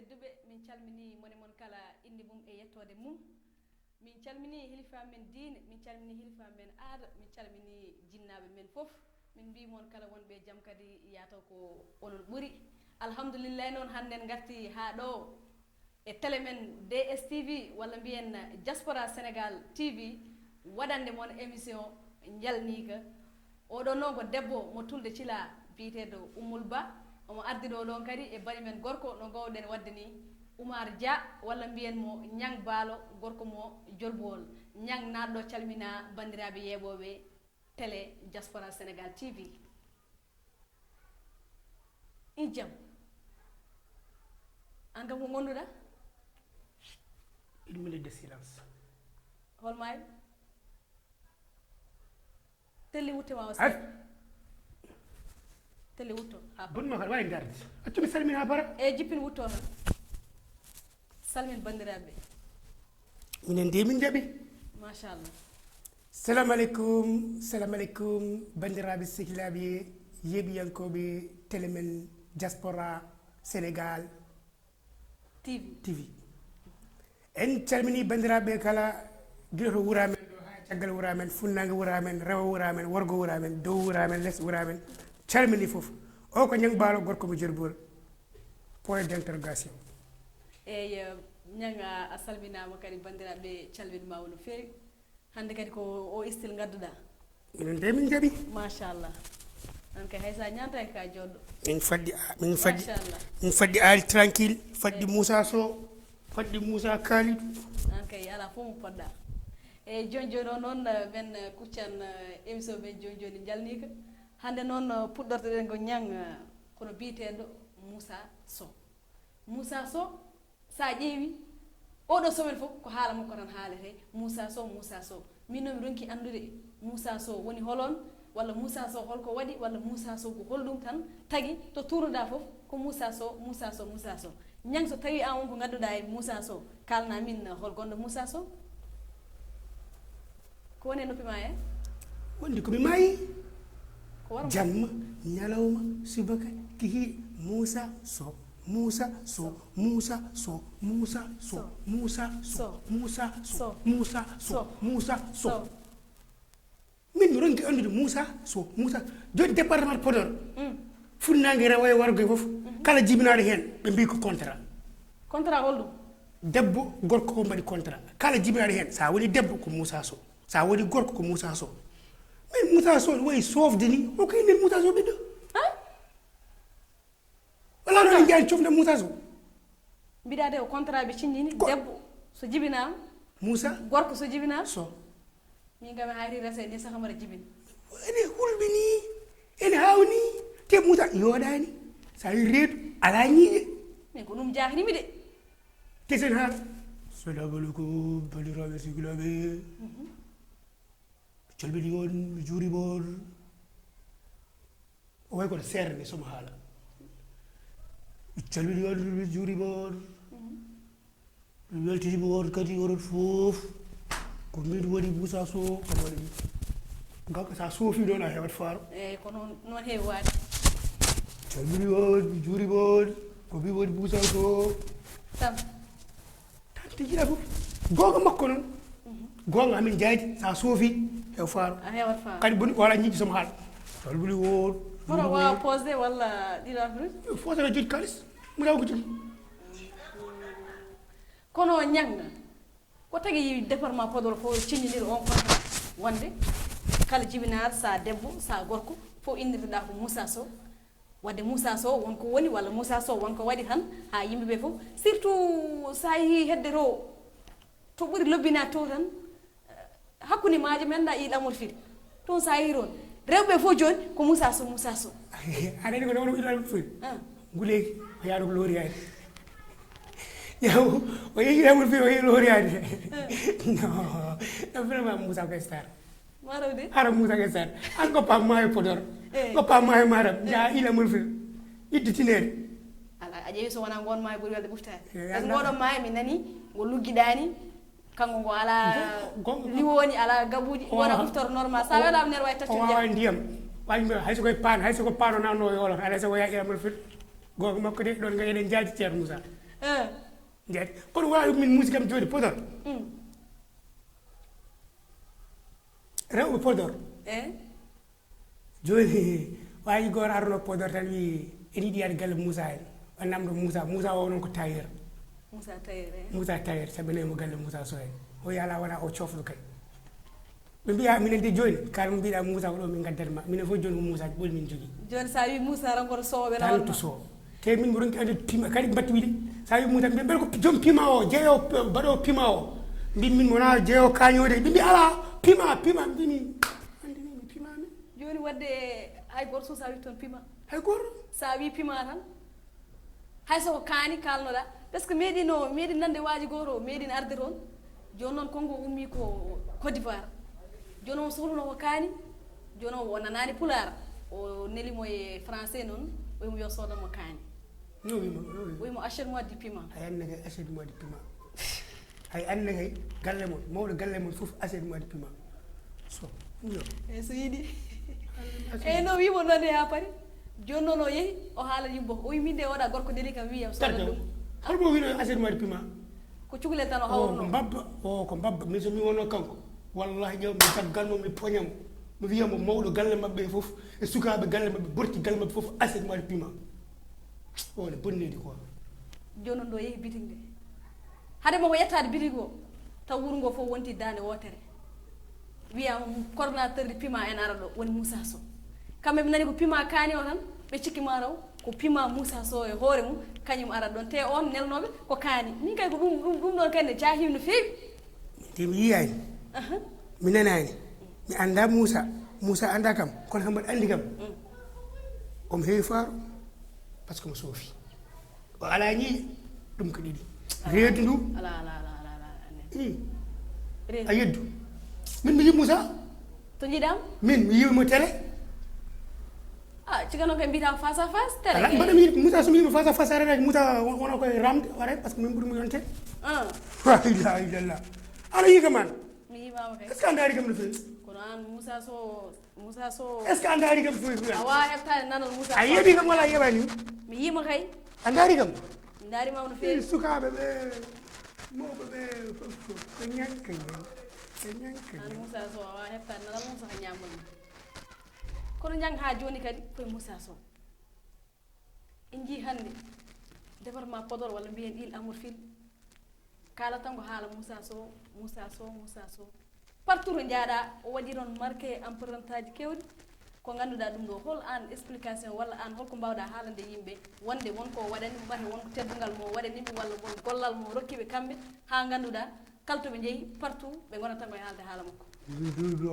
tedduɓe min calmini moni mon kala inde mum e yettode mum min calmini hilifa men diine min calmini hilifa men aada min calmini jinnaɓe men fof min mbi mon kala wonɓe jaam kadi yataw ko onon ɓuuri alhamdoulillahi noon hande en garti ha ɗo e télé men DSTV walla mbiyen Diaspora Sénégal TV waɗande moon émission jalnika oɗon noon ko debbo mo tulde thila biyeteɗo Oumoul Ba omo ardi ɗo ɗon kadi e bani men gorko no gowɗen wadde ni Oumar Dia walla mbiyen mo Niang Baalo gorko mo Jolbowol Niang natɗo calmina bandiraɓe yeeɓoɓe télé Diaspora Sénégal TV in jaam an kam ko gonduɗa une minute de silence holma e telli wuttema o telli wutto ha bonma kadi wawi darde accumi salmina ha bara e jippin wutto tan salmin bandiraɓe minen de min jaaɓi machallah salamu aleykum bandiraɓe sehilaɓe yeeɓiyankoɓe télé men Diaspora Sénégal TV en calmini bandiraɓe kala guila to wuura men ɗo ha caggal wuura men funnague wuura men rewo wuura men worgo wuura men dow wuura men less wuura men calmini foof o ko Niang Baalo gorko mo Jolbowol point d'interrogation eyyi Niang a salminama kadi bandiraɓe calminima no feewi hande kadi ko o istil gadduɗa minen de min jaaɓi machallah an kay haysa ñanta ka joɗɗo min faddi Ali tranquille faddi Moussa Sow faddi Moussa Kalidou an kay ala fof mo poɗɗa eyyi joni joni o noon men kuccan émission men joni joni jalnika hande noon puɗɗortoɗen ko Niang kono biyeteɗo Moussa Sow sa ƴeewi oɗo semaine fof ko haala makko tan haalete Moussa Sow min noon mi ronki andude Moussa Sow woni holon walla Moussa Sow holko waɗi walla Moussa Sow ko holɗum tan tagui to turuɗa fof ko Moussa Sow Niang so tawi an wonko gadduɗa e Moussa Sow kalna min hol gonɗo Moussa Sow ko woni e noppima e wonde komi maayi ko warma jamma ñalawma subaka kihi Moussa Sow min mi ronki andude Moussa Sow joni département Podor funnague rewo e worgo e foof kala jibinaɗo hen ɓe mbi ko contrat holɗum debbo gorko ko mbaɗi contrat kala jibinaɗo hen sa woni debbo ko Moussa Sow sa woni gorko ko Moussa Sow min Moussa Sow wayi sofde ni o ko inen Moussa Sow ɓiɗɗo wala ɗo en jaani cofde Moussa Sow mbiɗa de o contrat ɓe cinnini debbo so jibinama Moussa gorko so jibinama Sow min kam hayri rese ni saka mara jibini ene hulɓe ni ene hawni te Moussa yoɗani sa yi reedu ala ñiiƴe min ko ɗum jahnimi de tesen haala salamu aleykum bandiraɓe sehilaɓe mi calmini on mi juurima on o way koto seere nde somo haala mi calmini on mi juurima on mi weltinima on kadi onon foof ko min woni Moussa Sow kono waɗi gam sa soofi ɗon a hewat faaro eyyi ko noon heewi waade calmini on mi juurima on ko min woni Moussa Sow tan tijiɗa fof gonga makko noon gonga amin jaadi sa soofi hew faaro a hewat faaro kadi boni wala ñiƴƴi somo haala calmini on hoto wawa posde walla ɗiɗa fruit fotata jogi kalis mo taw ko jogi kono Niang ko tagui département Podor fof cinniniɗo on contrat wonde kala jibinaɗo sa debbo sa gorko fof indirtoɗa ko Moussa Sow wadde Moussa Sow wonko woni walla Moussa Sow wonko waɗi tan ha yimɓeɓe fof surtout sa yeehi hedde to ɓuuri lobbinade to tan hakkude maaje men da iɗamol firi toon sa yeehi toon rewɓe fof joni ko Moussa Sow aɗa andi ko ɗono iɗamol firi guleyki o yaɗo ko looriyade yaw o yeehi iɗamol firi o yeehi looriyade non vraiment Moussa ko star marawde hara Moussa ko star an goppa maayo Podor goppa maayo maram jaa iɗamol firi idditinede ala a ƴeewi so wona gon maayo ɓuuri welde ɓuftade par ce que ngoɗon maayo mi nani ngo lugguiɗani kanko ngo ala liwoni ala gabuji wona ɓuftoro normal sa weɗama nder way tacco wawa ndiyam wawi hayso koye paan o nanno yoolata alay sago yaa iɗamol firi gonga makko de ɗon ga eɗen jaadi ceerno Moussa ndet kono waawi min musique am joni Podor rewɓe Podor joni waaji goto arno Podor tan wi ene yiɗi yaade galle Moussa en o namdo Moussa o non ko tailleur Moussa tailleur sabine mo galle Moussa so en o yala wala o coflu kay ɓe mbiya minen de joni kala mo mbiɗa Moussa ko ɗo min gaddatma minen fof joni ko Moussa ɓoli min jogui joni sa wi Moussa ran koto sowoɓe tan to soow te min mo ronki ande pima kadi mbatti wiide sa wi Moussa mbiya ko joom pima o jeeyo mbaɗo pima o mbin min wona jeeyo kañode ɓe mbi ala pima mbimi andini mi pimami joni wadde hay goto so sa wi toon pima hay goto sa wi pima tan hay soko kaani kalnoɗa par ce que meeɗi nande waaji goto meeɗin arde toon joni noon Congo ummi ko Côte d'Ivoire joni o sohluno ko kaani joni o nanani pulaar o nelimo e français noon oyimo yo sodanmo kaani no oyimo achète moi du piment hay anne kay achète moi du piment hay anne kay galle mon mawɗo galle mon fof achète moi du piment so yo e so yiiɗi eyyi no wimo noon ha paari joni noon o yeehi o haala yimbo o wi min de oɗa gorko deli kam wiyam soda ɗum holmo wino achète moi du piment ko cukalel tan o hawruno ko mbabba min somi wonno kanko wallahi ƴew mi taggalmo mi poñamo mi wiyamo mawɗo galle mabɓe fof e sukaɓe galle mabɓe borti galle mabɓe fof achète moi du piment one bonnidi quoi joni noon ɗo yeehi bitig nde haadema ko yettade bitig o taw wuuro ngo fof wonti dande wotere wiyam coordonnateur de piment en ara ɗo woni Moussa Sow kamɓe ɓe nani ko piment kaani o tan ɓe cikkima taw ko piment Moussa Sow e hoore mum kañum ara ɗon te on nelnoɓe ko kaani min kay ko ɗum ɗon kadi ne jahimi no feewi te mi yiyani mi nanani mi anda Moussa anda kam kono kam mbaɗa andi kam omo heewi faaro par ce que mo soofi o ala ñiiƴe ɗum ko ɗiɗi reedu ndu ala a yeddu min mi yi Moussa to jiiɗam min mi yiwimo télé cikano koye mbiyata face à face télé ala mbaɗa mi yiɗi Moussa somi yima face à face arenaji Moussa wona koye ramde waɗa par ce que min ɓuuri mo yonte la ilaha illallah ala yi kam an mi yimama kay est ce que anda ari kam no fewi kono an Moussa Sow est ce que anda ari kam no fewi a wawa heɓtade nanol Moussa a yeeɓi kam wala a yeeɓani mi yima kay anda ari kam mi daarimama no fewi sukaɓe ɓe mawɓe ɓe fof ko ñanka an Moussa Sow a wawa heɓtade nanal mum saka ñamoni kono jang ha joni kadi koye Moussa Sow en jii hannde département Podor walla mbiyen Île Amour Fil kala tan ko haala Moussa Sow partout to jaaɗa o waɗi ɗon marqué empreinte aji kewɗi ko ngannduɗaa ɗum ɗo hol an explication walla an holko mbawɗa haalande yimɓe wonde wonko waɗani ɓate wonko teddungal mo waɗani ɗum walla won gollal mo rokkiɓe kamɓe haa ngannduɗaa kala to ɓe jeehi partout ɓe gonata tan koye haalde haala makko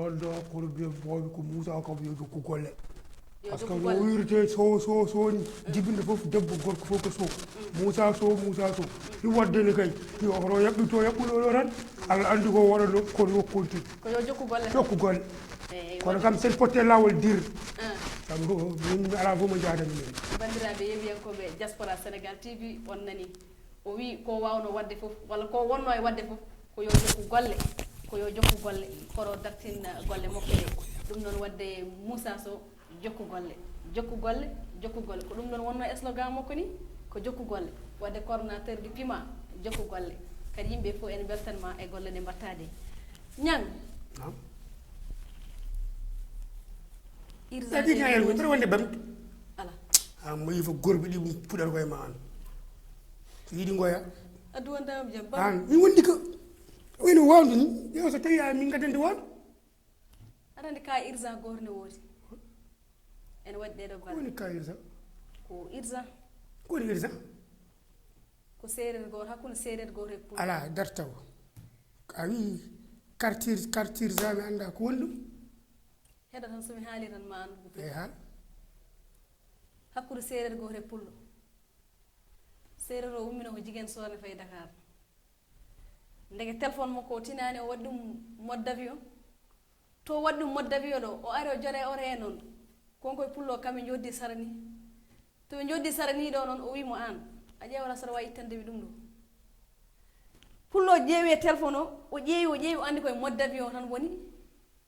on ɗo kono mbiya mawɓe ko Moussa kam yo jokku golle par ce que no wirte so ni jibinde fof debbo gorko fof ko Sow Moussa Sow ni waddeni kay yo hoto yaɓɓito yaɓɓuɗo ɗo tan Allah andi ko waɗano kono yo continue ko yo jokku golle kono kam sen potte lawol dirre sabu min ala fof mo jaadani min bandiraɓe yeewiyankoɓe diaspora Sénégal TV on nani o wi ko wawno wadde fof walla ko wonno e wadde fof ko yo jokku golle kono dartin golle makko ɗe ɗum noon wadde Moussa Sow jokku golle ko ɗum ɗon wonno slogan makko ni ko jokku golle wadde coordonnateur du piment jokku golle kadi yimɓe fof en beltanma e golle ɗe mbattade ñang ɗaɗi ñayel ko mbiɗa wonde bamde ala mo yi fo gorɓe ɗi puɗata koye ma an so yiiɗi goya addu wondama jaam an min wondi ko wayno wawde ni ƴeew so tawi min gaddande wawde aɗa andi ka urgent goto ne woodi ene waɗi ɗeɗo golle woni ka urgent ko urgent ko woni urgent ko séréer goto hakkude séréer goto e pul ala dartaw a wi quartier za mi anda ko woni ɗum heɗa tan somi haali tan ma andu e haal hakkude séréer goto e pullo séréer o ummino ko jiguen sone faye Dakar ndege téléphone makko o tinani o waɗi ɗum mode d'avion to waɗi ɗum mode d'avion ɗo o ari o jore ore e noon konkoye pullo kamɓe joddi sara ni to ɓe joddi sara ni ɗo noon o wimo an a ƴeewata saɗa wawi ittandemi ɗum ɗo pullo ƴeewi e téléphone o ƴeewi o andi koye mode d'avion tan woni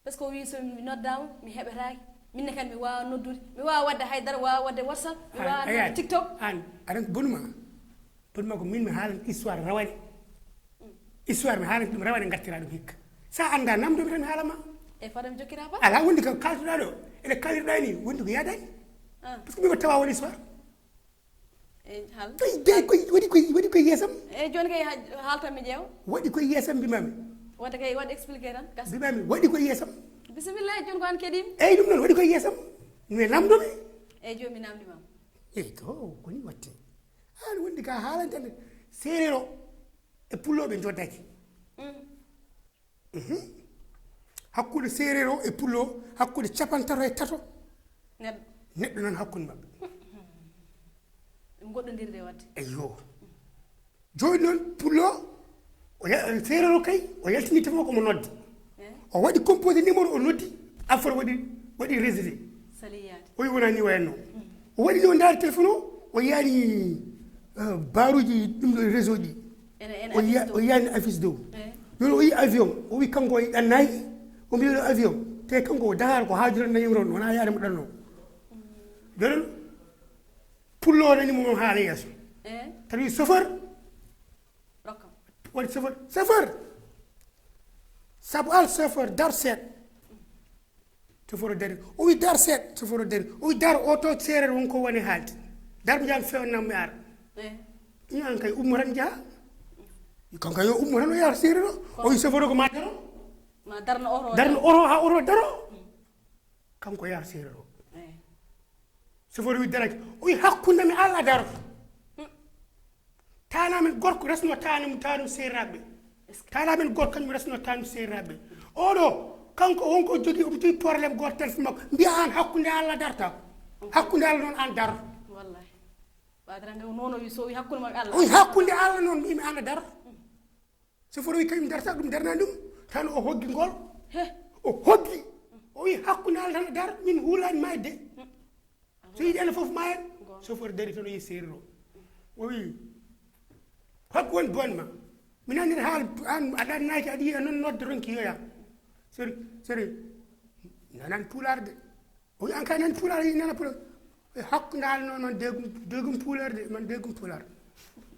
par ce que o wi somi noddama mi heɓetaki minne kadi mi wawa noddude mi wawa wadde haydara mi wawa wadde WhatsApp mi wawa nodde TikTok an aɗa ko bonuma pour mako min mi haalan histoire rawani histoire mi haalan dum rawani gattira dum hikka sa anda namdo mi tan haalama e fadam jokira ba ala wondi ko kaltuda do ele kalirda ni wondi ko yadani parce que mi ko tawa woni histoire e hal wadi ko yesam e joni kay halta mi jeew wadi ko yesam bi mami wonta kay wadi expliquer tan gas bi mami wadi ko yesam bismillah joni ko an kedim eyi dum non wadi ko yesam mi namdo mi e jomi namdi mam eyi to koni watte an wondi ka haalantande serero e pulloɓe joddaki hakkude serero e pullo hakkude capantato e tato neɗɗo noon hakkude mabɓe goɗɗodirde wadde eyyo joni noon pullo serero kay o yaltini tefo komo nodde o waɗi composé numéro o noddi affaire waɗi résidé saliyade o wi wonani wayanno o waɗi ni o ndaari téléphone o yaani baruji ɗum ɗo réseau ji o yaani affiche dow joni o yi avion o wi kanko o ɗannayi o mbiɗo avion te kanko o dakar ko haajuro nayim ron wona yaade mo ɗanno joni pullo o nanimo on haala yeeso tan wi chauffeur rokkam waɗi chauffeur sabu al chauffeur dar seeɗa chauffeur o dari o wi dar seeɗa chauffeur o dari o wi dar oto seerere wonko woni haalde dar mo jami fewnam mi ara ɗum an kay ummo tan jaaha kanko yo ummo tan o yaata seerere o wi chauffeur o ko ma daro ma darno oro ha oro daro kanko yaata seerere o chauffeur wi daraki o wi hakkunde mi Allah daro tanamen gorko resno tanum seereraɓe tanamen gorko kañum resno tanum seereraɓe oɗo kanko wonko jogui omo jogui probléme goto téléphone makko mbiya an hakkunde Allah darta hakkunde Allah noon an daro wallahi badaranga nono wi so wi hakkunde mak Allah o wi hakkunde Allah noon mbimi an daro chauffeur wi kañum darta ɗum darna ɗum tan o hoggi ngol o hoggi o wi hakkunde Allah tan daro min huulani mayde so yiɗi ene foof mayen chauffeur dari tan o yi seeriro o wi hokko woni bonma mi nanir haal an aɗa naki aɗa yiya noon nodde ronki yoya sori nanan puular de o wi an kay nani puular yi nana puular hakkunde haala noon man degum puular de man degum puular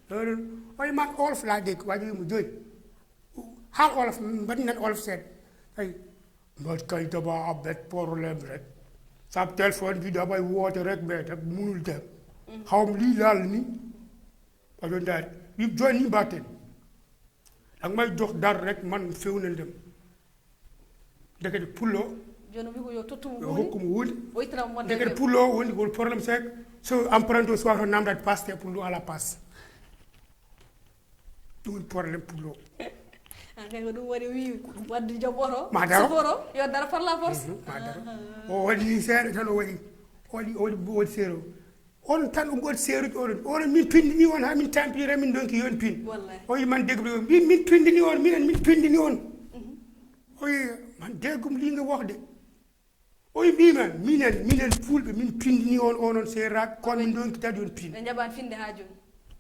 ɗoɗon oyi man olof la deg waji wimo joyi haal olof mbaɗi nan olof seeɗa ay mbat kay daba abbet probléme rek sab téléphone bi damay woote rek mais da munul dem xawm lii laal ni aɗo ndaari wi joni ni mbatten ak may jox dar rek man fewnal dem ndekete pullo joni wi ko yo tottumo yo hokkumo wuude o ittana mo ndekete pullo woni ko probléme sek so emprunté o soir to namdade passe te pullo ala passe ɗum woni probléme pullo an kay ko ɗum waɗi wi wadde joom oto ma daro soforo yo daro par la force ma daro o waɗi ni seeɗa tan o waɗi seero on tan o goɗi seeruji oɗon min pindini on ha min tampire min donki yon pin o wi man degum min pindini on min pindini on o wi man degum liga wokde o wi mbima minen fulɓe min pindini on onon seeraɓe kon min donki tadi on pin ɓe jaɓani finde ha joni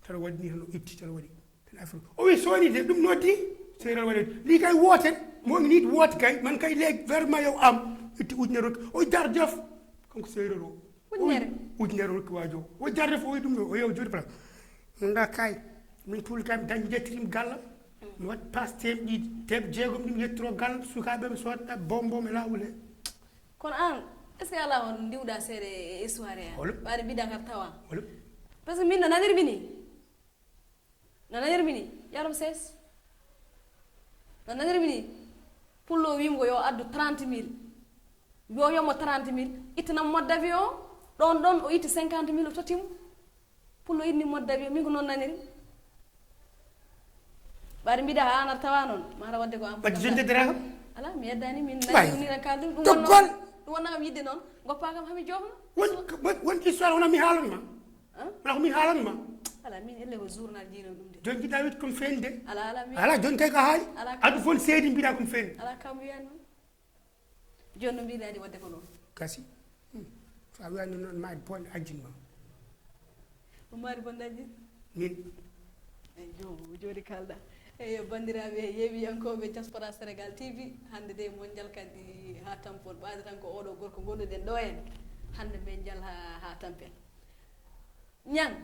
tan waɗi ni tan o itti tan waɗi tan affaire o wi soni de ɗum noddi seeral waɗe li kay wooten momi nit woote kay man kay leeg vraiment yow am itti ujunere rokki o dar jof kanko seeral o ujunere rokki wajo o jar def o wi ɗum ɗo o yew joni place nda kay min puuli kay mi dañi jettirim gallam mi wat passe temɓe ɗiɗi jeegom ɗum yettoro gallam sukaɓe mi sodɗa bombom e lawol he kono an est ce que ala on ndiwɗa seeɗa e histoire he ɓaade mbiɗa kar tawa par ce que min no nanirmi ni yarom sees no nanirmi ni pullo wimo ko yo addu 30 000 yo yomo 30 000 ittanam modde avion ɗon o itti 50 000 o tottimo pullo inni modde avion min ko noon naniri ɓaade mbiɗa ha anar tawa noon mata wadde ko am wadde jonde dara ala mi yeddani min nanini tan kalde ɗum wonnakam yidde noon goppa kam hami jofna won histoire wona mi haalanma wona ko mi haalanma ala min elle ko journal jiino ɗum de joni jiɗa wiyde komi feeni de ala ala joni kay ko haali adu fon seedi mbiɗa komi feeni ala kam wiyan noon joni no mbiɗani wadde ko noon gasi sa wiyani noon maɗi bonɗe ajjinma o maari bonɗe ajjin min eyi joni kalɗa eyi bandiraɓe yeewiyankoɓe diaspora sénégal tv hande de mon jal kadi ha tampon ɓaade tan ko oɗo gorko gonɗuɗen ɗo en hande min jal ha tampel ñang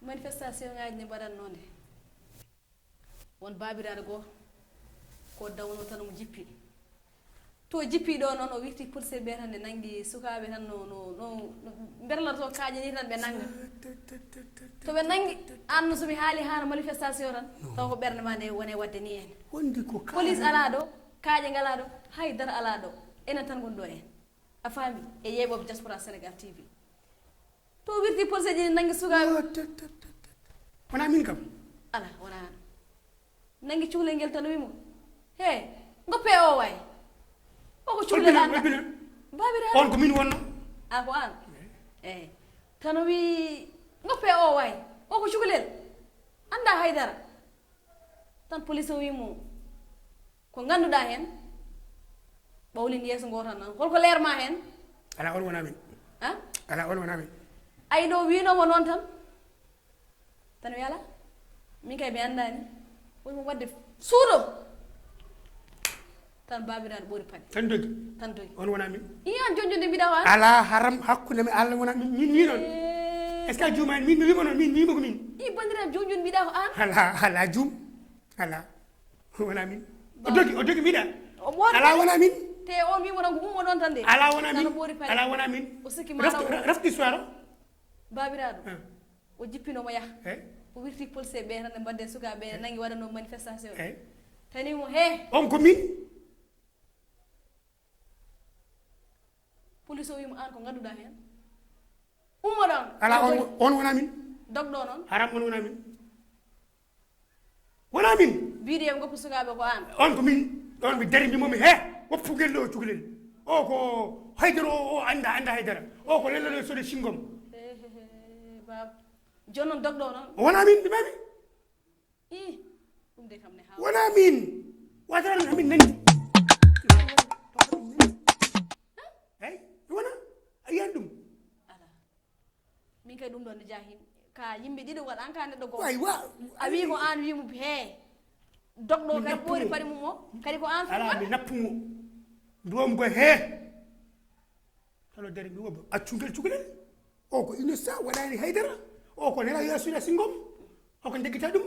manifestation ngaji ne mbaɗatnode won babiraɗo goo ko dawno tan mo jippi to jippi ɗo noon o wirti police ɓe tan ne nangi sukaɓe tan no berlato kaaƴe ni tan ɓe nanga to ɓe nangi anno somi haali hano manifestation tan taw ko ɓerde ma nde wone wadde ni en wondi ko police ala ɗo kaaƴe ngala ɗo haydara ala ɗo enen tan gonɗo en a faami e yeeɓoɓe diaspora sénégal tv to wirti police ji nangi sukaɓe wona min kam ala wona an nangi cuhlel ngel tan wimo he goppe o way oko cuhlel anda babiraɗo on ko min wonno a ko an eyi tan wi goppe o way oko cuhlel anda haydara tan police o wimo ko ganduɗa hen ɓawlin yeeso ngo tan nan holko leerma hen ala on wona min a ala on wona min ay ɗo winomo noon tan wi ala min kay mi andani wonmo wadde suuɗo tan babiraɗo ɓoori paɗe tan dogi tan dogi on wona min iyan jonjonde mbiɗa o an ala haram hakkude mi Allah wona min min noon est ce que a juumani min mi wima noon min mi wima ko min i bandiraɓe jonjoni mbiɗa ko an ala juum ala wona min o dogi mbiɗa o ɓoori ala wona min te on wimo tan ko ummo ɗon tan de ala wona min tan ɓoori paɗe ala wona min o sikki maɗa rafti histoire o babiraɗo o jippinomo yaha eyi o wirti police ɓe tan ne mbadde sukaɓe ɓe nangi waɗano manifestation eyi tanimo he on ko min police o wimo an ko ganduɗa hen ummo ɗon ala on wona min dogɗo noon haram on wona min wona min mbiɗi e goppu sukaɓe ko an on ko min on mi dari mbimomi he woppugel ɗo cukalel o ko haydara o anda haydara o ko lellalo sode singom baba joni noon dogɗo noon wona min ɗumami i ɗum de kam ne ha wona min wataran amin nandi eyi wona a yiyan ɗum ala min kay ɗum ɗon ne jahin ka yimɓe ɗiɗo waɗa an ka neɗɗo goo way wa a wi ko an wimo he dogɗo kadi ɓoori paɗe mum o kadi ko an ala mi nappumo mbiwomi ko he talo dari mi wobo accugel cukalel o ko innocent waɗani haydara o ko nela yasuya singom o ko jeggita ɗum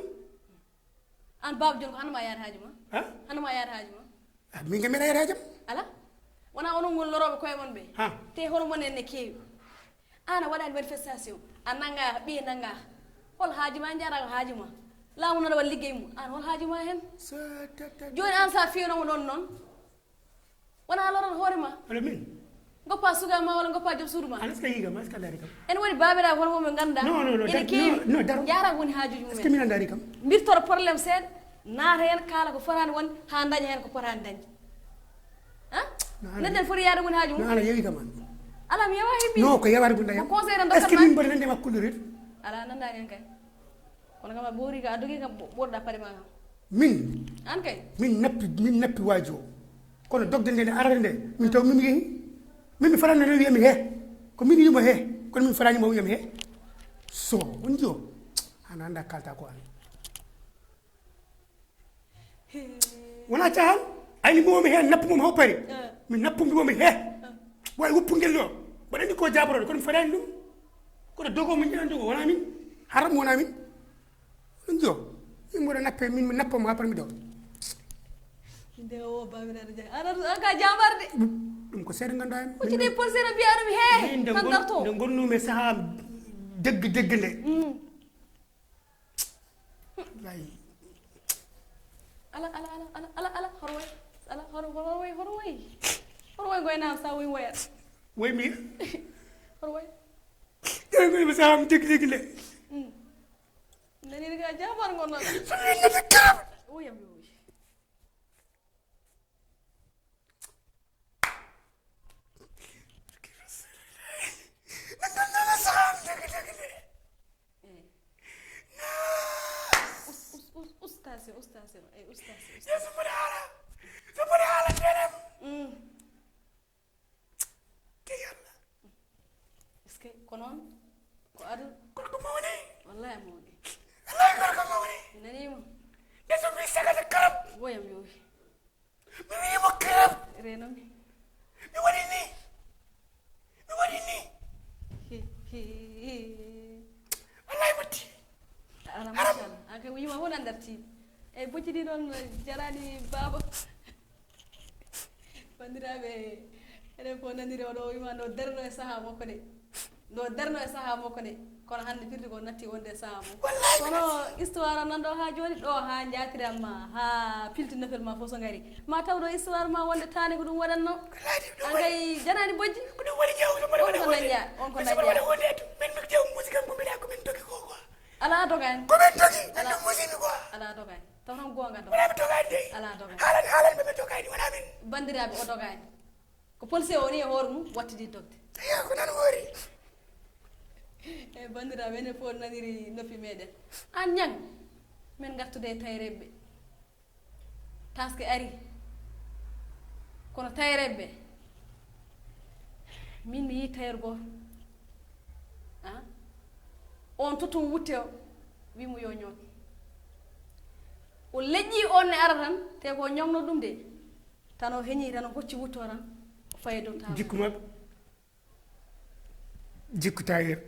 an baba joni ko hannuma yaade haaji ma ha hannuma yaade haaji ma min kam meɗa yetajam ala wona onon ngol loroɓe koye mon ɓe ha te hono mon en ne keewi an a waɗani manifestation a nanga ɓiye nanga hol haaji ma jaraka haaji ma laamu noon waɗa liggey mum an hol haaji ma hen joni an sa fiyanomo ɗon noon wona loron hoore ma ala min goppa suga ma walla goppa joom suudu ma an est ce que yiga ma est ce que dari kam en woni babiraɓe hono moɓe ganduɗa non ene keewi non daro jaraka woni haajuji est ce que mumen min andari kam mbirtoro probléme seeɗa naata hen kaala ko fotani won ha daña hen ko potani dañde han neɗɗen foti yaade woni haaju non mum ana yewi kam an ala mi yewa hebbi non ko yeware bunda yam ko conseil tan est ce que dokkatma min mbaɗa nande makkulle ret ala nandani hen kay kono kam a ɓoori ka a dogui kam ɓoorɗa paɗe ma kam min an kay min nappi waaji o kono dogde nde nde arata nde min taw mimi yeehi min mi farani no wiyami he ko min yimo he kono min faranima wiyami he so on jio ana anda kalta ko an wona cahan ayni mimomi he nappumom haw pari min nappu mbimomi he wawi woppugel ɗo mbaɗa andi ko jaborode kono mi farani ɗum kono dogo min ƴeɗan dogo wona min haram wona min on jio min mboɗa nappe min mi nappomo ha parmi ɗo nde o babiraɗo jag an ka jambarde ɗum ko seeɗa ganduɗa hen huccide policiére o mbiya ɗum he tan darto nde gonnume saaha degge nde wallahi ala horo way ala horo way goyna sa woy woyat woy mi horo way eyi gonnume saaha degge nde nanini ka jambar gonnoɗa sominade karam oyam yo ustation ya somboɗe haala ndenem ke yalla est ce que ko noon ko adu gorko mawni wallahi mawni wallahi gorko mawni mi nanima nde so mbi sagata karab woyam yowi mi wimo karab renomi mi waɗi ni wallahi batti wona nder tiiɗi eyyi boccidi noon jarani baba bandiraɓe eɗen fof naniri oɗo wima ndo darno e saaha makko de ndo darno e saaha makko de kono hande firti ko natti wonde e saaha makko kono histoire o nanɗo ha joni ɗo ha jatiranma ha pilti nofel ma fof so gari ma taw ɗo histoire ma wonde tani ko ɗum waɗanno an kay janani bojji ko ɗum waɗi jawɗo mbaɗa on ko dañƴa on ko dañƴa min mi jaw musique am ko mbiɗa komin dogi ko quoi ala dogani komin dogi min ɗum musique quoi ala dogani taw tan gonga do wona mi dogani de ala dogani haalan ɓe dogani wona min bandiraɓe o dogani ko policier o ni e hoore mum wattidi dogde ya ko nan woori eyyi bandiraɓe enen fof naniri noppi meɗen an ñang min gartude e tayreɓe taske ari kono tayreɓe min mi yi tayre goto on totum wutte o wimo yo ñoot o leƴƴi on ne ara tan te ko ñamno ɗum de tan o heñi tan o hocci wutto tan o fayi dow taw jikku mabɓe jikku tayir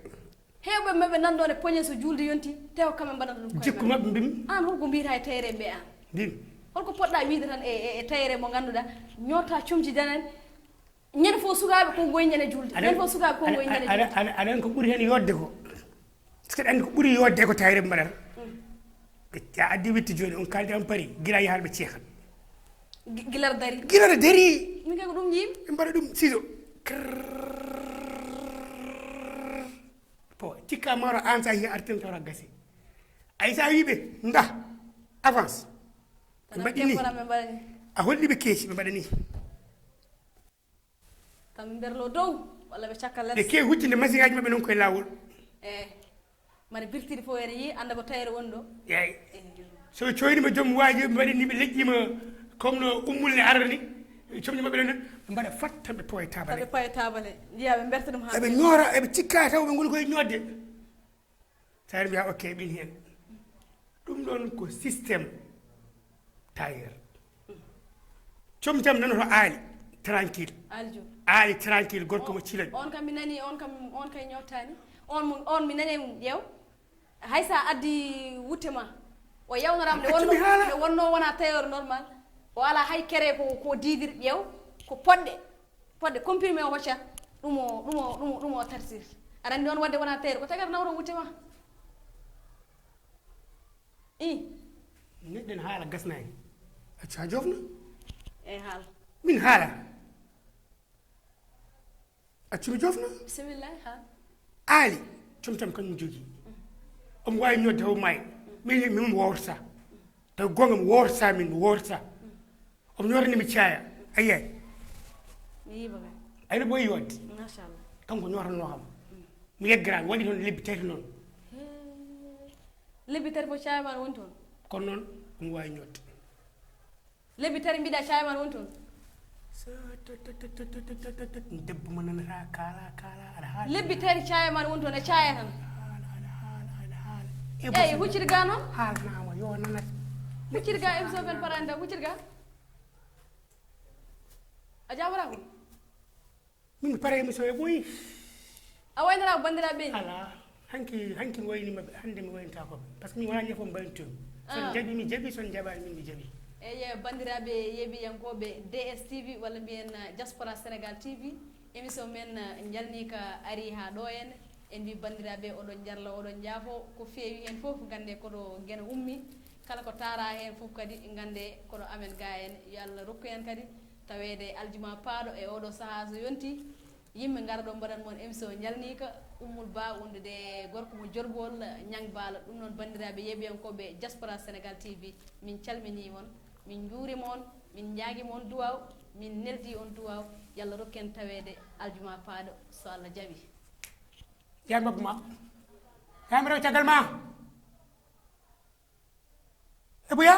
hewɓe mabɓe nanɗon e poñe so julde yonti te ko kamɓe mbaɗata ɗum jikku mabɓe mbimi an holko mbiyata e tayre ɓe an mbimi holko poɗɗa wiide tan e tayre mo ganduɗa ñoota cumci danen ñande fof sukaɓe ko goyñane julde ñande fof sukaɓe ko goyñane julde aɗan ko ɓuuri hen yodde ko par ce que ɗa andi ko ɓuuri yodde ko tayre ɓe mbaɗata a addi witti joni on kalde on paari guila yahaɗo ɓe ceekat guilara dari guilata daari min kay ko ɗum yiimi ɓe mbaɗa ɗum ciseau po cikka maaro an sa hi artin tawra gasi ay sa wiɓe nda avance ɓe mbaɗi ni a holliɓe keeci ɓe mbaɗa ni tan ɓe berlo dow walla ɓe cakka less ɓe kewi huccinde machine ngaji mabɓe noon koye lawol mane birtiri fof ene yi anda ko tayre woni ɗo yeyi so coynima joom waaji ɓe mbaɗi ni ɓe leƴƴima comme no ummulne arani comñi mabɓe ɗon ɓe mbaɗa fat tan ɓe poye tabale ɓe poye tabale jiya ɓe berta ɗum ha eɓe ñoora eɓe cikka taw ɓe goni koye ñodde sari mbiya ok ɓin hen ɗum ɗon ko systéme tailleur commi tam nanoto aali tranquille aljo aali tranquille gorko mo cilañ on kam mi nani on kay ñottani on mi nani mum ƴeew haysa addi wutte ma o yawnoram nde wonno wona tailleur normal o ala hay kere ko didir ƴeew ko poɗɗe comprimé o hocca ɗum o tartir aɗa andi on wadde wona tailleur ko tagata nawro wutte ma neɗɗo ne haala gasnani accu ha jofna eyyi haala min haala accu mi jofna bisimillahi haala aali com tam kañum jogui omo wawi ñodde haw maayi min wowrata taw gonga mi wowrata min mi wowrata omo ñoranimi caaya ayiyay mi yiiba kay ayno ɓoyi yodde machallah kanko ñoranno kam mi yeggarami waɗi toon lebbi tati noon lebbi tati fof caaya ma woni toon kono noon omo wawi ñodde lebbi tati mbiɗa caaya ma woni toon debbo mo nanata kaala aɗa haala lebbi tati caaya ma woni toon e caaya tan eyyi hucciri ga noon haalnama yo nanat hucciri ga émission men parani da hucciri ga a jabora ko min para émission e ɓooyi a waynata ko bandiraɓe ni ala hanki mi waynimaɓe hande mi waynata koɓe par ce que min wona ñefo mbaynotomi son jaaɓi mi jaaɓi son jaɓani min mi jaaɓi eyyi bandiraɓe yeeɓiyankoɓe DSTV walla mbiyen diaspora sénégal TV émission men jalnika ari ha ɗo henne en mbi bandiraɓe oɗon jarla oɗon jaafo ko feewi hen foof gande koɗo guena ummi kala ko taara hen foof kadi gande koɗo amen ga en yo Allah rokku en kadi tawede aljuma paaɗo e oɗo saaha so yonti yimɓe gara ɗo mbaɗan moon émission jalnika ummul ba wondude gorko mo jorbol ñang baala ɗum noon bandiraɓe yeeɓiyankoɓe diaspora sénégal TV min calmini on min juurima on min jaagima on duwaw min neldi on duwaw yallah rokken tawede aljuma paaɗo so Allah jaaɓi yamabba ma yami rew caggal ma e ɓuya